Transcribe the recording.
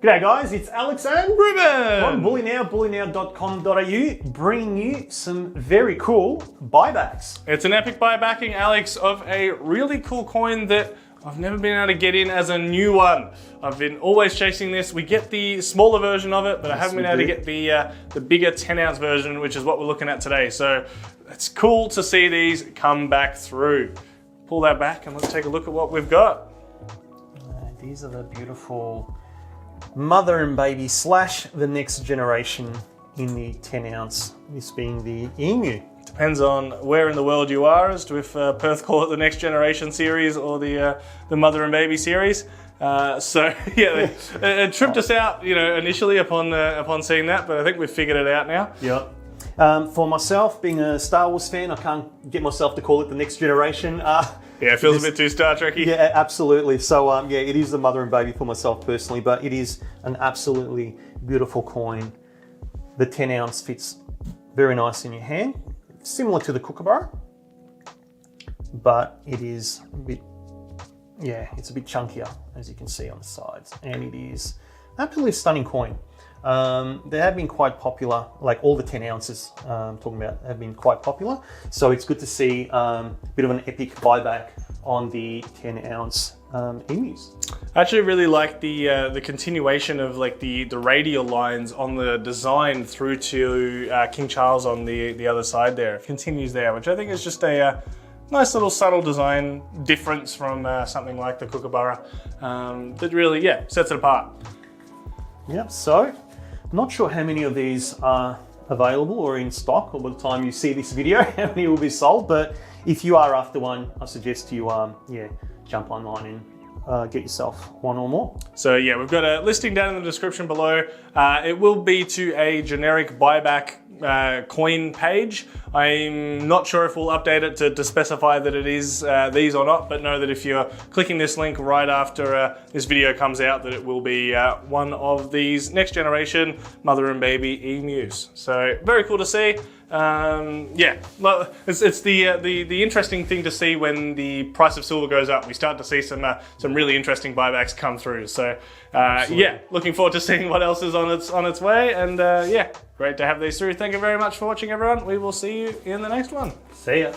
G'day guys, it's Alex and Ruben from Bullion Now, bullionnow.com.au, bringing you some very cool buybacks. It's an epic buybacking, Alex, of a really cool coin that I've never been able to get in as a new one. I've been always chasing this. We get the smaller version of it, but I haven't been able to get the bigger 10-ounce version, which is what we're looking at today. So it's cool to see these come back through. Pull that back and let's take a look at what we've got. These are the beautiful mother and baby slash the next generation in the 10-ounce, this being the emu. Depends on where in the world you are as to if Perth call it the next generation series or the mother and baby series. So yeah, it tripped us out, initially upon seeing that, but I think we've figured it out now. Yeah. For myself, being a Star Wars fan, I can't get myself to call it the next generation. Yeah, it feels a bit too Star Trek-y. Yeah, absolutely. So yeah, it is the mother and baby for myself personally, but it is an absolutely beautiful coin. The 10-ounce fits very nice in your hand, similar to the Kookaburra, but it is a bit, it's a bit chunkier, as you can see on the sides, and it is absolutely stunning coin. They have been quite popular, like all the 10 ounces I'm talking about have been quite popular. So it's good to see a bit of an epic buyback on the 10-ounce emus. I actually really like the continuation of like the radial lines on the design through to King Charles on the other side there. It continues there, which I think is just a nice little subtle design difference from something like the Kookaburra that really, sets it apart. Yep, so not sure how many of these are available or in stock, or by the time you see this video, how many will be sold. But if you are after one, I suggest you, jump online and get yourself one or more. So yeah, we've got a listing down in the description below. It will be to a generic buyback coin page. I'm not sure if we'll update it to specify that it is these or not, but know that if you're clicking this link right after this video comes out, that it will be one of these next generation mother and baby emus. So very cool to see. It's the interesting thing to see when the price of silver goes up. We start to see some really interesting buybacks come through. So looking forward to seeing what else is on its way. And great to have these through. Thank you very much for watching, everyone. We will see you in the next one. See ya.